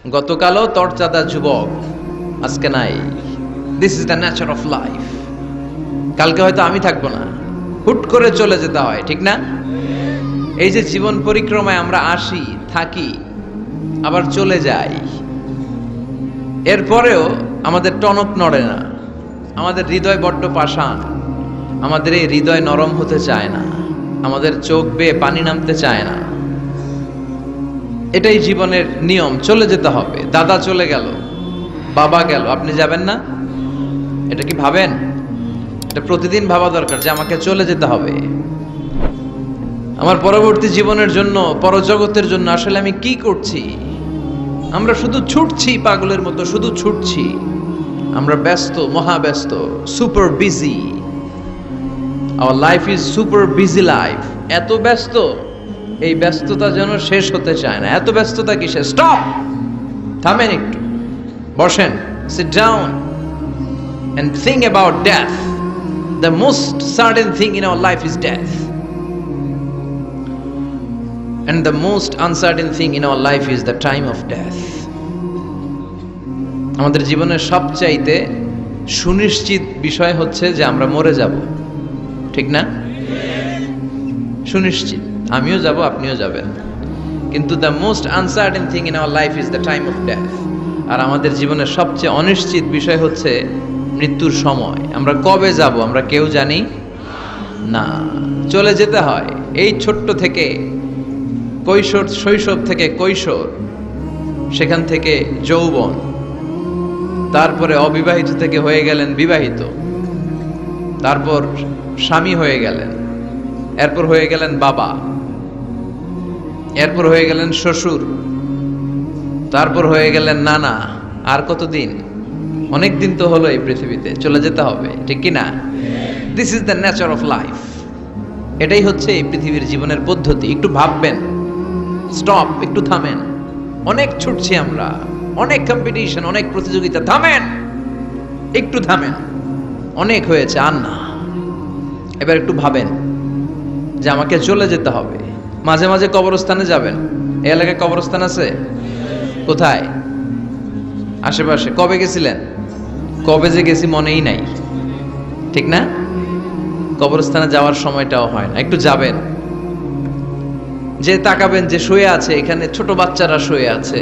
গতকালও তরচাদা যুবক, আজকে নাই। This is the nature of life. কালকে হয়তো আমি থাকবো না, হুট করে চলে যেতে হয়, ঠিক না? এই যে জীবন পরিক্রমায় আমরা আসি, থাকি, আবার চলে যাই, এরপরেও আমাদের টনক নড়ে না। আমাদের হৃদয় বড্ড পাষাণ। আমাদের এই হৃদয় নরম হতে চায় না, আমাদের চোখ বেয়ে পানি নামতে চায় না। এটাই জীবনের নিয়ম, চলে যেতে হবে। দাদা চলে গেল, বাবা গেল, আপনি যাবেন না? এটা কি ভাবেন? এটা প্রতিদিন ভাবা দরকার যে আমাকে চলে যেতে হবে। আমার পরবর্তী জীবনের জন্য, পরজগতের জন্য আসলে আমি কি করছি? আমরা শুধু ছুটছি, পাগলের মতো শুধু ছুটছি। আমরা ব্যস্ত, মহাব্যস্ত, super busy. Our life is super busy life. এত ব্যস্ত, এই ব্যস্ততা যেন শেষ হতে চায় না। এত ব্যস্ততা কিসে? স্টপ, থামেন একটু, বসেন, sit down and think about death. The most certain thing in our life is death, and the most uncertain thing in our life is the time of death. আমাদের জীবনের সবচাইতে সুনিশ্চিত বিষয় হচ্ছে যে আমরা মরে যাব, ঠিক না? সুনিশ্চিত, আমিও যাব, আপনিও যাবেন। কিন্তু the most uncertain thing in our life is the time of death. আর আমাদের জীবনের সবচেয়ে অনিশ্চিত বিষয় হচ্ছে মৃত্যুর সময়। আমরা কবে যাব আমরা কেউ জানি না। চলে যেতে হয়। এই ছোট্ট থেকে কৈশোর, শৈশব থেকে কৈশোর, সেখান থেকে যৌবন, তারপরে অবিবাহিত থেকে হয়ে গেলেন বিবাহিত, তারপর স্বামী হয়ে গেলেন, এরপর হয়ে গেলেন বাবা, এরপর হয়ে গেলেন শ্বশুর, তারপর হয়ে গেলেন নানা। আর কতদিন? অনেক দিন তো হলো এই পৃথিবীতে, চলে যেতে হবে, ঠিক কি না? This is the nature of life. এটাই হচ্ছে এই পৃথিবীর জীবনের পদ্ধতি। একটু ভাববেন, স্টপ, একটু থামেন। অনেক ছুটছি আমরা, অনেক কম্পিটিশন, অনেক প্রতিযোগিতা। থামেন, একটু থামেন, অনেক হয়েছে, আর না। এবার একটু ভাবেন যে আমাকে চলে যেতে হবে। মাঝে মাঝে কবরস্থানে যাবেন। এই এলাকায় কবরস্থান আছে? কোথায়? আশেপাশে। কবে গেছিলেন? কবে যে গেছি মনেই নাই, ঠিক না? কবরস্থানে যাওয়ার সময়টাও হয় না। একটু যাবেন, যে তাকাবেন যে শুয়ে আছে এখানে, ছোট বাচ্চারা শুয়ে আছে,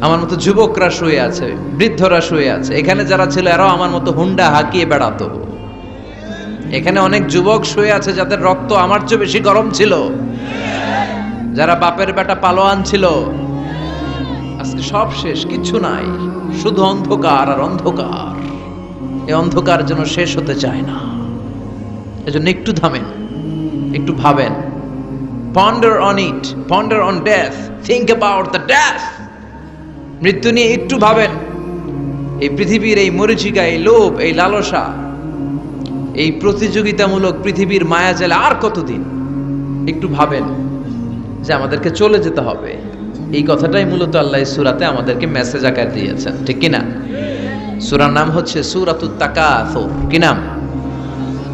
আমার মতো যুবকরা শুয়ে আছে, বৃদ্ধরা শুয়ে আছে। এখানে যারা ছিল এরাও আমার মতো হুন্ডা হাঁকিয়ে বেড়াতো। এখানে অনেক যুবক শুয়ে আছে যাদের রক্ত আমার চেয়ে বেশি গরম ছিল, যারা বাপের বেটা পালোয়ান ছিল। আজকে সব শেষ, কিচ্ছু নাই, শুধু অন্ধকার আর অন্ধকার। এই অন্ধকার যেন শেষ হতে চায় না। এজন্য একটু থামেন, একটু ভাবেন। Ponder on it, ponder on death, think about the death. মৃত্যু নিয়ে একটু ভাবেন। এই পৃথিবীর এই মরীচিকা, এই লোভ, এই লালসা, এই প্রতিযোগিতামূলক পৃথিবীর মায়াজালে আর কতদিন? একটু ভাবেন যে আমাদেরকে চলে যেতে হবে। এই কথাটাই মূলত আল্লাহ সূরাতে আমাদেরকে মেসেজ আকার দিয়েছেন, ঠিক কি না? সূরার নাম হচ্ছে সূরাতুত তাকাসুর। কি নাম?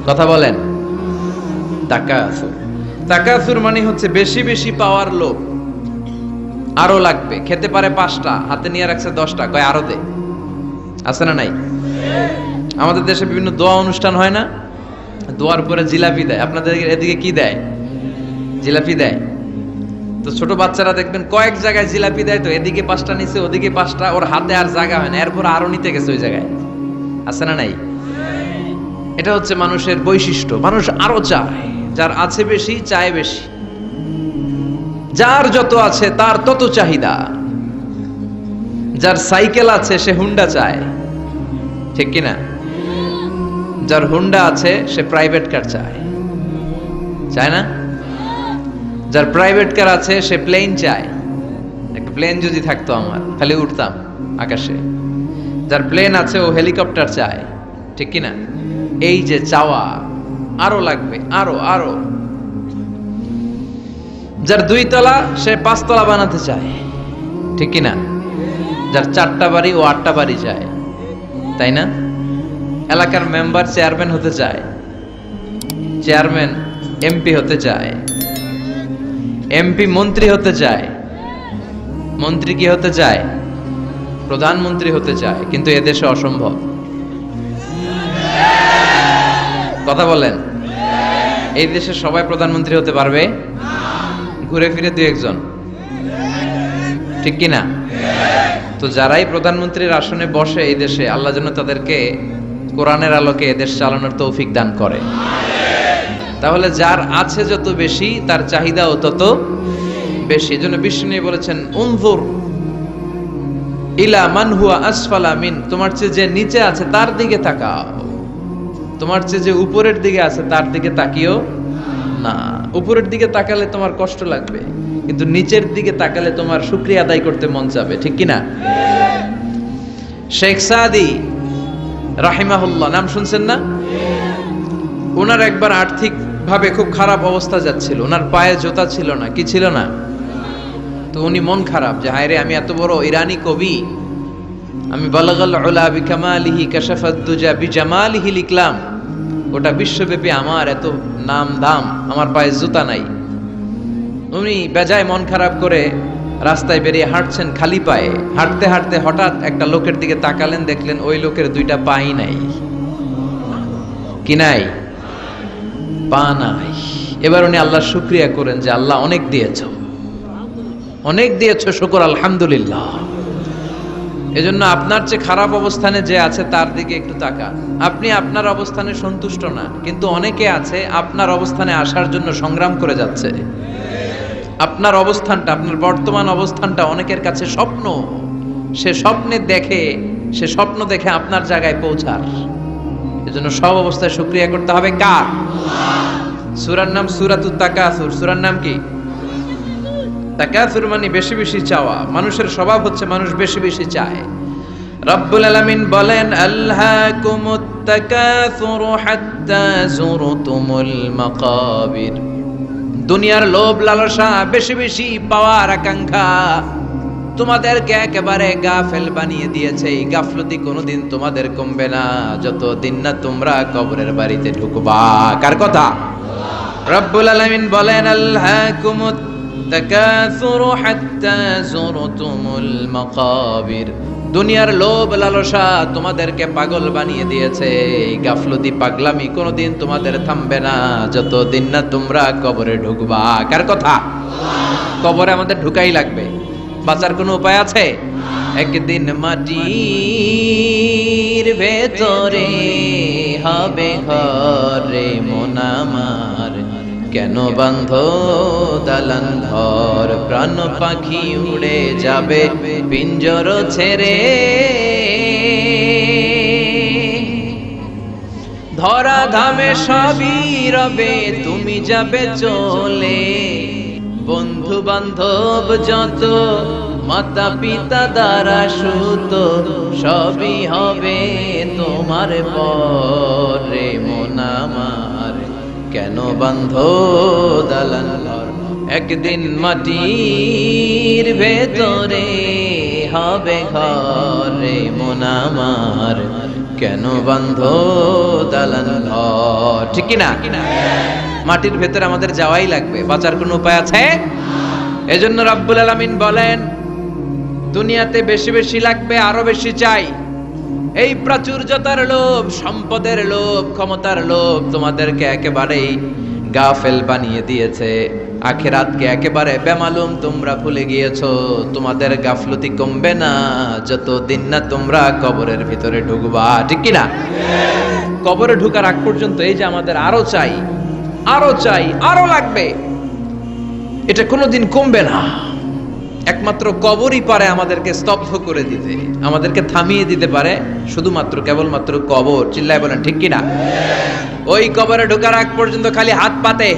কথা বলেন। তাকাসুর। তাকাসুর মানে হচ্ছে বেশি বেশি পাওয়ার লোভ। আরো লাগবে। খেতে পারে 5টা, হাতে নিয়ে রাখছে 10টা, কয় আরো দে। আছে না নাই? আমাদের দেশে বিভিন্ন দোয়া অনুষ্ঠান হয় না? দোয়ার পরে জিলাপি দেয়। আপনাদের এদিকে কি দেয়? জিলাপি দেয়। তো ছোট বাচ্চারা দেখবেন কয়েক জায়গায় জিলাপি দেয়, তো এদিকে 5টা নিচে, ওদিকে 5টা, ওর হাতে আর জায়গা হয় না, এরপর আরো নিতে গেছে ওই জায়গায়। আছে না নাই? এটা হচ্ছে মানুষের বৈশিষ্ট্য। মানুষ আরো চায়, যার আছে বেশি চায় বেশি। যার যত আছে তার তত চাহিদা। যার সাইকেল আছে সে হুন্ডা চায়, ঠিক কিনা? যার হুন্ডা আছে সে প্রাইভেট কার চায়, চায় না? যার প্রাইভেট কার আছে সে প্লেন চায়। একটা প্লেন যদি থাকতো আমার, খালি উঠতাম আকাশে। যার প্লেন আছে ও হেলিকপ্টার চায়, ঠিক কিনা? এই যে চাওয়া, আরো লাগবে, আরো আরো। যার 2 তলা সে 5 তলা বানাতে চায়, ঠিক কিনা? যার 4টা বাড়ি ও 8টা বাড়ি চায়, তাই না? এলাকার মেম্বার চেয়ারম্যান হতে চায়, চেয়ারম্যান এমপি হতে চায়, এমপি মন্ত্রী হতে চায়, মন্ত্রী কি হতে চায়? প্রধানমন্ত্রী হতে চায়, কিন্তু এদেশে অসম্ভব। কথা বলেন, এই দেশে সবাই প্রধানমন্ত্রী হতে পারবে? ঘুরে ফিরে দুই একজন, ঠিক কিনা? তো যারাই প্রধানমন্ত্রীর আসনে বসে এই দেশে, আল্লাহ যেন তাদেরকে কোরআনের আলোকে এদেশ চালানোর তৌফিক দান করে। তাহলে যার আছে যত বেশি, তার চাহিদাও তত বেশি। এজন্য বিষ্ণু বলেছেন, উনজুর ইলা মান হুয়া আসফালা মিন, তোমার চেয়ে যে নিচে আছে তার দিকে তাকাও, তোমার চেয়ে যে উপরের দিকে আছে তার দিকে তাকিও না। উপরের দিকে তাকালে তোমার কষ্ট লাগবে, কিন্তু নিচের দিকে তাকালে তোমার শুকরিয়া আদায় করতে মন চাবে, ঠিক কিনা? শেখ সাদি রাহিমাহুল্লাহ নাম শুনছেন না? ওনার একবার আর্থিক ভাবে খুব খারাপ অবস্থা যাচ্ছিল, ওনার পায়ে জুতা ছিল না, কি ছিল না? তো উনি মন খারাপ যে হায়রে, আমি এত বড় ইরানি কবি, আমি বালাগাল উলা বিকামালিহি কাশাফাদ দুজা বিজামালিহি লিখলাম, ওটা বিশ্বব্যাপী আমার এত নাম দাম, আমার পায়ে জুতা নাই। উনি বেজায় মন খারাপ করে রাস্তায় বেরিয়ে হাঁটছেন খালি পায়ে। হাঁটতে হাঁটতে হঠাৎ একটা লোকের দিকে তাকালেন, দেখলেন ওই লোকের দুইটা পাই নাই। কি নাই? পা নাই। এবার উনি আল্লাহর শুকরিয়া করেন যে আল্লাহ অনেক দিয়েছো, অনেক দিয়েছো, শুকর আলহামদুলিল্লাহ। এজন্য আপনার চেয়ে খারাপ অবস্থানে যে আছে তার দিকে একটু তাকান। আপনি আপনার অবস্থানে সন্তুষ্ট না, কিন্তু অনেকে আছে আপনার অবস্থানে আসার জন্য সংগ্রাম করে যাচ্ছে। আপনার অবস্থানটা, আপনার বর্তমান অবস্থানটা অনেকের কাছে স্বপ্ন। সে স্বপ্ন দেখে আপনার জায়গায় পৌঁছার। এজন্য সব অবস্থায় শুকরিয়া করতে হবে কার? সূরার নাম সূরাতুত তাকাসুর। সূরার নাম কি? তাকাসুর মানে বেশি বেশি চাওয়া। মানুষের স্বভাব হচ্ছে মানুষ বেশি বেশি চায়। রব্বুল আলামিন বলেন, আলহাকুমুত তাকাসুর হাত্তা যুরতুমুল মাকাবির। দুনিয়ার লোভ লালসা, বেশি বেশি পাওয়ার আকাঙ্ক্ষা তোমাদেরকে একেবারে গাফেল বানিয়ে দিয়েছে। এই গাফলতি কোনোদিন তোমাদের কমবে না যতদিন না তোমরা কবরের বাড়িতে ঢুকবা। কার কথা? রব্বুল আলামিন বলেন, আলহাকুমুত তাকাসুর হাত্তা যুরতুমুল মাকাবির। দুনিয়ার লোভ লালসা তোমাদেরকে পাগল বানিয়ে দিয়েছে। এই গাফলতি পাগলামি কোনোদিন তোমাদের থামবে না যতদিন না তোমরা কবরে ঢুকবা। কার কথা? কবরে আমাদের ঢুকাই লাগবে, বাঁচার কোনো উপায় আছে? একদিন মাটির ভেতরে হবে ঘরে মন আমার, কেন বান্ধ দালান ঘর, প্রাণ পাখি উড়ে যাবে পিঞ্জর ছেড়ে। ধরা ধামে সবই রবে, তুমি যাবে চলে। বন্ধু বান্ধব যত, মাতা পিতা দ্বারা সুত, সবই হবে তোমার পরে মন আমার, কেন বান্ধ দালান ঘর। একদিন মাটির ভেতরে হবে ঘরে মন আমার, কেন বান্ধ দালান ঘর। ঠিক কিনা? মাটির ভেতরে আমাদের যাওয়াই লাগবে, বাঁচার কোনো উপায় আছে? এজন্য রব্বুল আলামিন বলেন, দুনিয়াতে বেশি বেশি লাগবে, আরো বেশি চাই। এই প্রাচুর্যতার লোভ, সম্পদের লোভ, ক্ষমতার লোভ তোমাদেরকে একেবারেই গাফেল বানিয়ে দিয়েছে। আখিরাতকে একেবারে বেমালুম তোমরা ভুলে গিয়েছো। তোমাদের গাফলতি কমবে না যতদিন না তোমরা কবরের ভিতরে ঢুকবা। ঠিক কিনা? কবরে ঢুকার আগ পর্যন্ত এই যে আমাদের আরো চাই, আরো চাই, আরো লাগবে, এটা কোনোদিন কমবে না। একমাত্র কবরই পারে আমাদেরকে স্তব্ধ করে দিতে, আমাদেরকে থামিয়ে দিতে পারে শুধুমাত্র কেবলমাত্র কবর। চিল্লায় বলেন ঠিক কিনা? ওই কবরে ঢোকার আগ পর্যন্ত খালি হাত পাতে,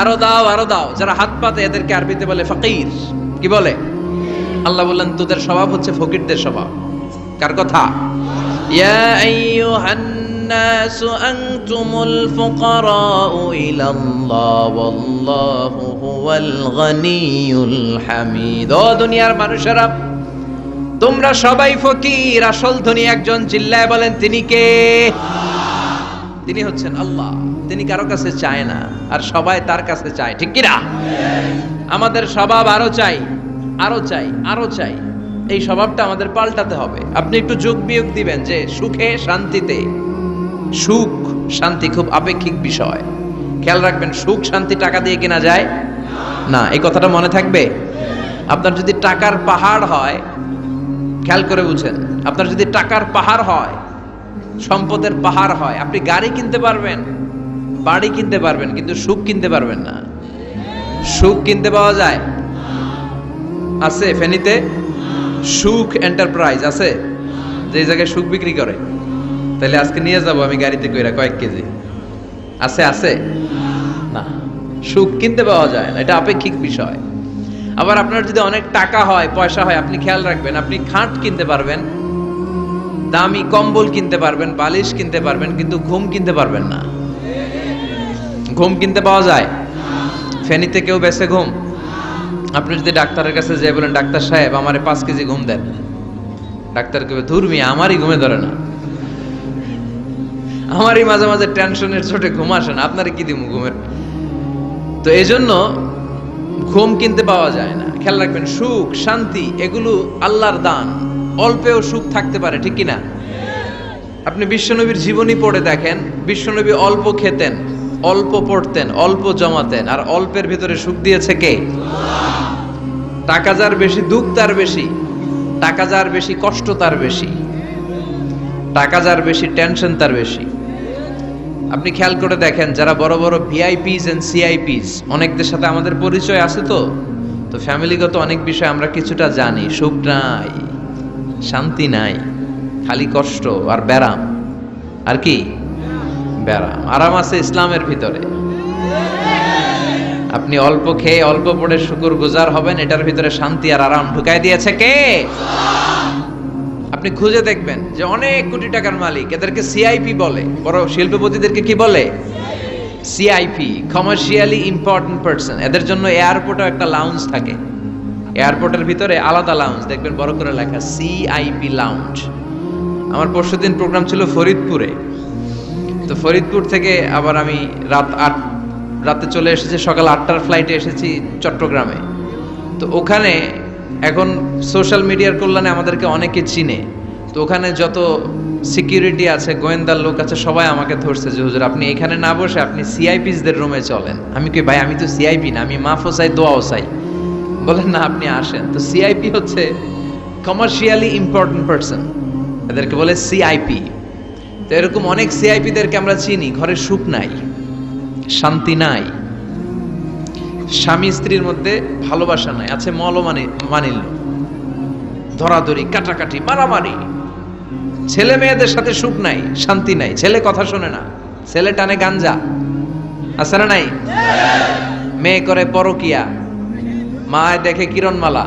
আরো দাও, আরো দাও। যারা হাত পাতে এদেরকে আরবিতে বলে ফকির। কি বলে? আল্লাহ বললেন, তোদের স্বভাব হচ্ছে ফকিরদের স্বভাব। কার কথা? ইয়া আইয়ুহান الناس أنتم الفقراء إلى الله والله هو الغني الحميد। ও দুনিয়ার মানুষেরা, তোমরা সবাই ফকির, আসল ধনী একজন। চিল্লায় বলেন তিনি কে? তিনি হচ্ছেন আল্লাহ। তিনি কারো কাছে চায় না, আর সবাই তার কাছে চায়। ঠিক কিনা? আমাদের স্বভাব আরো চাই, আরো চাই, আরো চাই। এই স্বভাবটা আমাদের পাল্টাতে হবে। আপনি একটু যোগ বিয়োগ দিবেন যে সুখে শান্তিতে, সুখ শান্তি খুব আপেক্ষিক বিষয়। খেয়াল রাখবেন, সুখ শান্তি টাকা দিয়ে কেনা যায় না, এই কথাটা মনে থাকবে। আপনার যদি টাকার পাহাড় হয়, খেয়াল করে বুঝেন, আপনার যদি টাকার পাহাড় হয়, সম্পদের পাহাড় হয়, আপনি গাড়ি কিনতে পারবেন, বাড়ি কিনতে পারবেন, কিন্তু সুখ কিনতে পারবেন না। সুখ কিনতে পাওয়া যায়? আছে ফেনীতে সুখ এন্টারপ্রাইজ আছে, যে জায়গায় সুখ বিক্রি করে। তাহলে আজকে নিয়ে যাব আমি গাড়িতে কইরা কয়েক কেজি। আছে আছে না, সুখ কিনতে পাওয়া যায় না, এটা আপেক্ষিক বিষয়। আবার আপনার যদি অনেক টাকা হয়, পয়সা হয়, আপনি খেয়াল রাখবেন, আপনি খাট কিনতে পারবেন, দামি কম্বল কিনতে পারবেন, বালিশ কিনতে পারবেন, কিন্তু ঘুম কিনতে পারবেন না। ঘুম কিনতে পাওয়া যায়? ফেনীতে কেউ বেছে ঘুম? আপনি যদি ডাক্তারের কাছে যেয়ে বলেন, ডাক্তার সাহেব আমারে 5 কেজি ঘুম দেন, ডাক্তার কবে ধুর মিয়া আমারই ঘুমে ধরে না, আমারই মাঝে মাঝে টেনশনের চোটে ঘুম আসে না, আপনারে কি দিব ঘুমের। তো এই জন্য ঘুম কিনতে পাওয়া যায় না। খেয়াল রাখবেন, সুখ শান্তি এগুলো আল্লাহর দান। অল্পেও সুখ থাকতে পারে, ঠিক কিনা? আপনি বিশ্বনবীর জীবনী পড়ে দেখেন, বিশ্বনবী অল্প খেতেন, অল্প পড়তেন, অল্প জমাতেন, আর অল্পের ভিতরে সুখ দিয়েছে কে? টাকা যার বেশি দুঃখ তার বেশি, টাকা যার বেশি কষ্ট তার বেশি, টাকা যার বেশি টেনশন তার বেশি। আপনি খেয়াল করে দেখেন, যারা বড় বড় ভিআইপিস এন্ড সিআইপিস, অনেকদের সাথে আমাদের পরিচয় আছে, তো ফ্যামিলিগত অনেক বিষয় আমরা কিছুটা জানি। সুখ নাই, শান্তি নাই, খালি কষ্ট আর ব্যারাম। আর কি ব্যারাম? আরাম আছে ইসলামের ভিতরে। আপনি অল্প খেয়ে অল্প পড়ে শুকর গুজার হবেন, এটার ভিতরে শান্তি আর আরাম ঢুকাই দিয়েছে কে? আপনি খুঁজে দেখবেন যে অনেক কোটি টাকার মালিক, এদেরকে সিআইপি বলে। বড় শিল্পপতিদেরকে কি বলে? CIP, commercially important person. এদের জন্য এয়ারপোর্টে একটা লাউঞ্জ থাকে, এয়ারপোর্টের ভিতরে আলাদা লাউঞ্জ, দেখবেন বড় করে লেখা সিআইপি লাউঞ্জ। আমার পরশুদিন প্রোগ্রাম ছিল ফরিদপুরে, তো ফরিদপুর থেকে আবার আমি রাতে চলে এসেছি, সকাল 8টার ফ্লাইটে এসেছি চট্টগ্রামে। তো ওখানে এখন সোশ্যাল মিডিয়ার কল্যাণে আমাদেরকে অনেকে চিনে, তো ওখানে যত সিকিউরিটি আছে, গোয়েন্দার লোক আছে, সবাই আমাকে ধরছে যে হুজুর আপনি এখানে না বসে আপনি সিআইপিসদের রুমে চলেন। আমি কই ভাই আমি তো সিআইপি না, আমি মাফও চাই দোয়াও চাই। বলেন না আপনি আসেন। তো সিআইপি হচ্ছে কমার্শিয়ালি ইম্পর্টেন্ট পারসন, এদেরকে বলে সিআইপি। তো এরকম অনেক সিআইপিদেরকে আমরা চিনি, ঘরে সুখ নাই, শান্তি নাই, স্বামী স্ত্রীর মধ্যে ভালোবাসা নাই, আছে মানিল্য, ধরাধরি, কাটাকাটি, মারামারি। ছেলে মেয়েদের সাথে সুখ নাই, শান্তি নাই, ছেলে কথা শোনে না, ছেলে টানে গাঞ্জা, আছে না নাই? মেয়ে করে পরকিয়া, মায় দেখে কিরণমালা।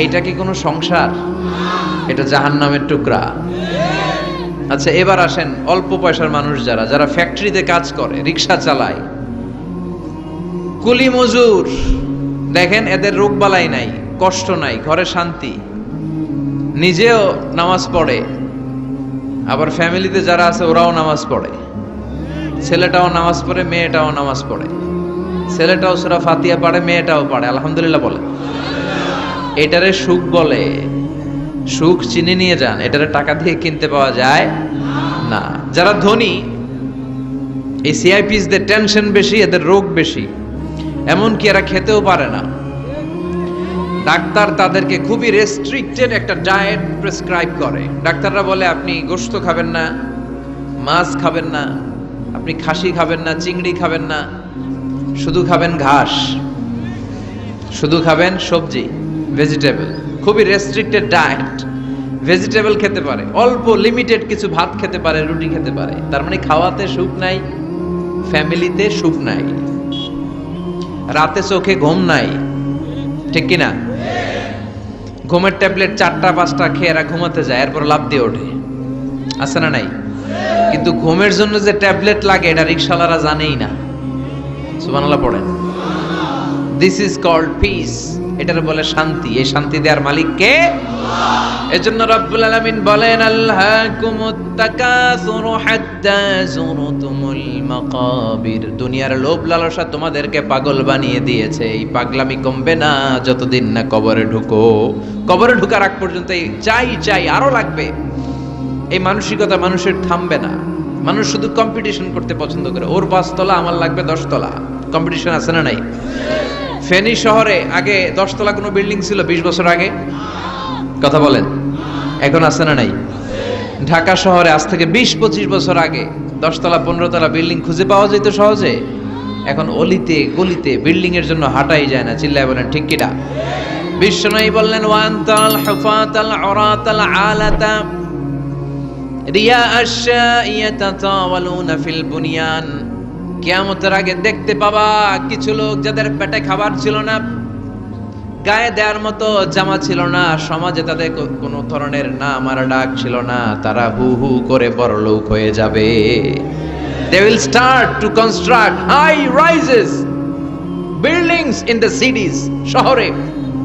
এইটা কি কোনো সংসার? এটা জাহান্নামের টুকরা। আচ্ছা এবার আসেন, অল্প পয়সার মানুষ যারা ফ্যাক্টরিতে কাজ করে, রিক্সা চালায়, কুলি মজুর, দেখেন এদের রোগ বালাই নাই, কষ্ট নাই, ঘরে শান্তি, নিজেও নামাজ পড়ে, আবার ফ্যামিলিতে যারা আছে ওরাও নামাজ পড়ে, ছেলেটাও নামাজ পড়ে, মেয়েটাও নামাজ পড়ে, ছেলেটাও সূরা ফাতিহা পড়ে, মেয়েটাও পড়ে, আলহামদুলিল্লাহ বলে। এটারে সুখ বলে। সুখ চিনে নিয়ে যান, এটারে টাকা দিয়ে কিনতে পাওয়া যায় না। যারা ধনী, এই সিআইপিসদের টেনশন বেশি, এদের রোগ বেশি, এমনকি এরা খেতেও পারে না। ডাক্তার তাদেরকে খুবই রেস্ট্রিক্টেড একটা ডায়েট প্রেসক্রাইব করে। ডাক্তাররা বলে আপনি গোশত খাবেন না, মাছ খাবেন না, আপনি খাসি খাবেন না, চিংড়ি খাবেন না, শুধু খাবেন ঘাস, শুধু খাবেন সবজি, ভেজিটেবল। খুবই রেস্ট্রিক্টেড ডায়েট। ভেজিটেবল খেতে পারে, অল্প লিমিটেড কিছু ভাত খেতে পারে, রুটি খেতে পারে। তার মানে খাওয়াতে সুখ নাই, ফ্যামিলিতে সুখ নাই, রাতে চোখে ঘুম নাই, ঠিক কিনা? ঘুমের ট্যাবলেট 4টা 5টা খেয়ে এরা ঘুমাতে যায়, এরপর লাফ দিয়ে ওঠে, আছে না নাই? কিন্তু ঘুমের জন্য যে ট্যাবলেট লাগে এটা রিকশাওয়ালারা জানেই না। সুবহানাল্লাহ পড়েন। This is called peace. এটার বলে শান্তি। এই শান্তি দেওয়ার মালিক কে? এজন্য রব্বুল আলামিন বলেন আল্লাহকুমুত তাকাসুরু হাত্তা যুরতুমুল মাকাবির। দুনিয়ার লোভ লালসা তোমাদেরকে পাগল বানিয়ে দিয়েছে। এই পাগলামি কমবে না যতদিন না কবরে ঢুকো। কবরে ঢোকার আগ পর্যন্ত এই চাই চাই আরো লাগবে, এই মানসিকতা মানুষের থামবে না। মানুষ শুধু কম্পিটিশন করতে পছন্দ করে, ওর 5 তলা আমার লাগবে 10 তলা। কম্পিটিশন আছে না নাই? ফেনী শহরে আগে 10 তলা কোনো বিল্ডিং ছিল 20 বছর আগে? কথা বলেন, এখন আছে না নাই? ঢাকা শহরে আজ থেকে 20-25 বছর আগে 10 তলা 15 তলা বিল্ডিং খুঁজে পাওয়া যেত সহজে। এখন অলিতে গলিতে বিল্ডিং এর জন্য হাঁটাই যায় না। চিল্লায় বলেন ঠিক কিনা? বিশ্বনবী বললেন ওয়ান্তাল হুফাতাল উরাতাল আলাতা রিয়া আশ-শাইয়াতাতাওয়ালুনা ফিল বুনিয়ান। কিয়ামতের আগে দেখতে পাবা কিছু লোক যাদের পেটে খাবার ছিল না, গায়ে দেওয়ার মতো জামা ছিল না, সমাজে তাদের কোনো ধরনের নাম আর ডাক ছিল না, তারা হু হু করে বড়লোক হয়ে যাবে। They will start to construct high rises buildings in the cities. শহরে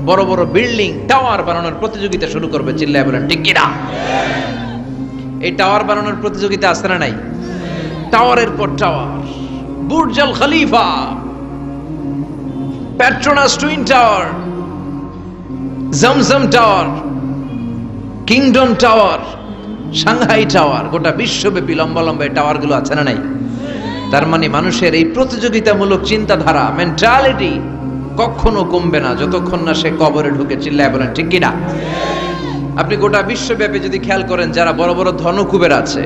বড় বড় বিল্ডিং টাওয়ার বানানোর প্রতিযোগিতা শুরু করবে। চিল্লায় বলেন ঠিক কিনা? এই টাওয়ার বানানোর প্রতিযোগিতা আছে না নাই? টাওয়ারের পর tower, Burj Al Khalifa, Petronas twin tower, Zamzam tower, Kingdom tower, Shanghai tower, গোটা বিশ্বব্যাপী লম্বা লম্বা টাওয়ার গুলো আছে না নাই? তার মানে মানুষের এই প্রতিযোগিতামূলক চিন্তাধারা, মেন্টালিটি কখনো কমবে না যতক্ষণ না সে কবরে ঢুকে। চিল্লায় বলেন ঠিক কিনা? আপনি গোটা বিশ্বব্যাপী যদি খেয়াল করেন, যারা বড় বড় ধনকুবের আছে,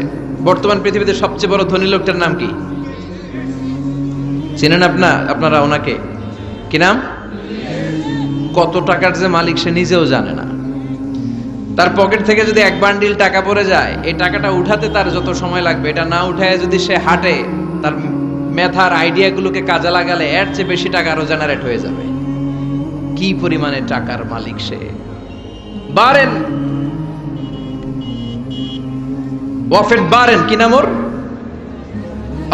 বর্তমান পৃথিবীতে সবচেয়ে বড় ধনী লোকটার নাম কি চিনেন আপনারা ওনাকে? কি নাম? কত টাকার যে মালিক সে নিজেও জানে না। তার পকেট থেকে যদি 1 বান্ডিল টাকা পড়ে যায়, এই টাকাটা উঠাতে তার যত সময় লাগবে, এটা না উঠায় যদি সে হাঁটে, তার মেধার আইডিয়াগুলোকে কাজে লাগালে এর চেয়ে বেশি টাকা আরো জেনারেট হয়ে যাবে। কি পরিমাণে টাকার মালিক সে! বারেন ওয়াফেট বারেন, কি নাম ওর?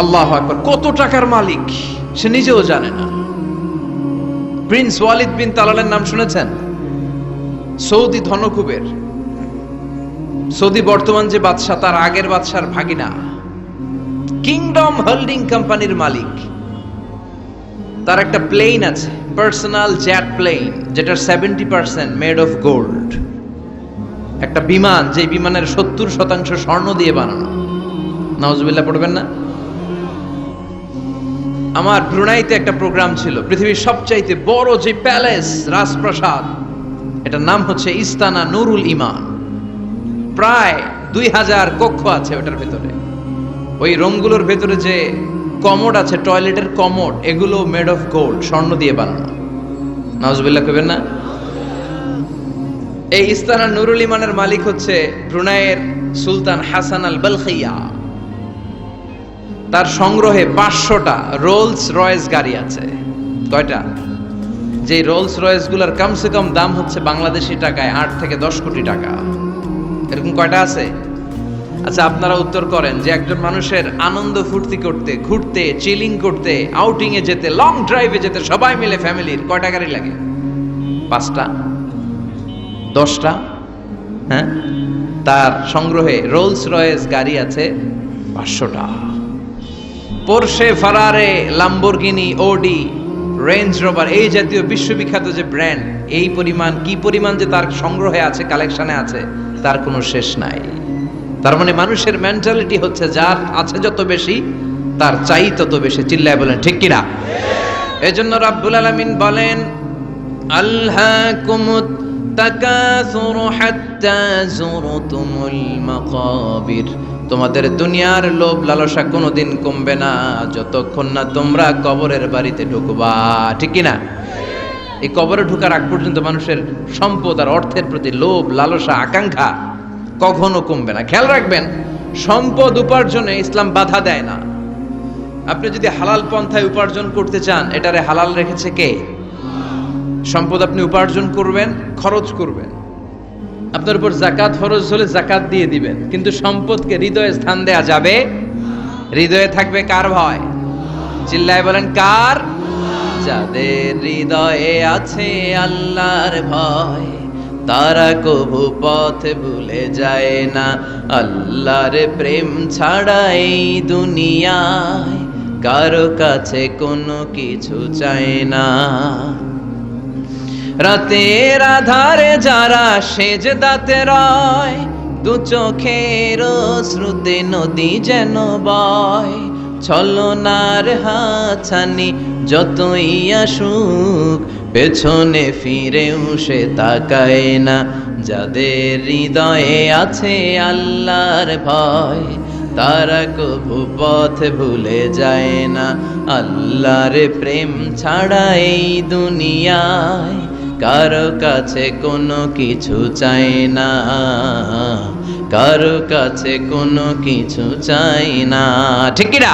আল্লাহু আকবার। কত টাকার মালিক সে নিজেও জানে না। প্রিন্স ওয়ালিদ বিন তালালের নাম শুনেছেন? সৌদি ধনকুবের। সৌদি বর্তমান যে বাদশা, তার আগের বাদশার ভাগিনা। কিংডম হোল্ডিং কোম্পানির মালিক। তার একটা প্লেন আছে, পার্সোনাল জেট প্লেন, যেটার 70% মেড অফ গোল্ড। একটা বিমান, যে বিমানের 70% স্বর্ণ দিয়ে বানানো। নাউজুবিল্লাহ পড়বেন না? আমার ব্রুনাইতে একটা প্রোগ্রাম ছিল, পৃথিবীর সবচাইতে বড় যে প্যালেস, রাজপ্রাসাদ, এটার নাম হচ্ছে ইস্তানা নুরুল ইমান। প্রায় 2000 কক্ষ আছে ওটার ভেতরে। ওই রুমগুলোর ভেতরে যে কমোড আছে, টয়লেটের কমোড, এগুলো মেড অফ গোল্ড, স্বর্ণ দিয়ে বানানো। নাউজুবিল্লাহ কইবেন না? এই ইস্তানা নুরুল ইমানের মালিক হচ্ছে ব্রুনাইয়ের সুলতান হাসান আল বলখিয়া। তার সংগ্রহে 500টা রোলস রয়েস গাড়ি আছে। কয়টা? যে রোলস রয়েস গুলার কমসে কম দাম হচ্ছে বাংলাদেশি টাকায় 8 থেকে 10 কোটি টাকা। এরকম কয়টা আছে? আচ্ছা, আপনারা উত্তর করেন যে একজন মানুষের আনন্দ ফুর্তি করতে, ঘুরতে, চিলিং করতে, আউটিং এ যেতে, লং ড্রাইভে যেতে সবাই মিলে ফ্যামিলির কয়টা গাড়ি লাগে? 5টা? 10টা? হ্যাঁ, তার সংগ্রহে রোলস রয়েস গাড়ি আছে 500টা। পোরশে, ফারারে, লাম্বরগিনি, ওডি, রেঞ্জ রোভার, এই জাতীয় বিশ্ববিখ্যাত যে ব্র্যান্ড, এই পরিমাণ, কি পরিমাণ যে তার সংগ্রহে আছে, কালেকশনে আছে, তার কোনো শেষ নাই। তার মানে মানুষের মেন্টালিটি হচ্ছে যার আছে যত বেশি, তার চাই তত বেশি। চিল্লায় বলেন ঠিক কিনা? এজন্য রাব্বুল আলামিন বলেন আল্লাহকুমুত তাকাসুরু হাত্তা যুরতুমুল মাকাবির। তোমাদের দুনিয়ার লোভ লালসা কোনোদিন কমবে না যতক্ষণ না তোমরা কবরের বাড়িতে ঢুকবা। ঠিক কিনা? এই কবরে ঢোকার আগ পর্যন্ত মানুষের সম্পদ আর অর্থের প্রতি লোভ লালসা আকাঙ্ক্ষা কখনো কমবে না। খেয়াল রাখবেন, সম্পদ উপার্জনে ইসলাম বাধা দেয় না। আপনি যদি হালাল পন্থায় উপার্জন করতে চান, এটারে হালাল রেখেছে কে? সম্পদ আপনি উপার্জন করবেন, খরচ করবেন, আপনার উপর যাকাত ফরজ হলে যাকাত দিয়ে দিবেন, কিন্তু সম্পদকে হৃদয়ে স্থান দেয়া যাবে? হৃদয়ে থাকবে কার ভয়? চিল্লায় বলেন কার? যাদের হৃদয়ে আছে আল্লাহর ভয় তারা কভু পথ ভুলে যায় না। আল্লাহর প্রেম ছাড়া এই দুনিয়ায় কারো কাছে কোনো কিছু চায় না। রাতের আধারে যারা সেজদাতে রয় দু চোখের শ্রুতে নদী যেন বয়। ছলনার হাতছানি যতই আসুক পেছনে ফিরেও সে তাকায় না। যাদের হৃদয়ে আছে আল্লাহর ভয় তারা কভু পথ ভুলে যায় না। আল্লাহর প্রেম ছাড়া এই দুনিয়ায় কারো কাছে কোনো কিছু চাই না, কারো কাছে কোনো কিছু চাই না। ঠিক কি না?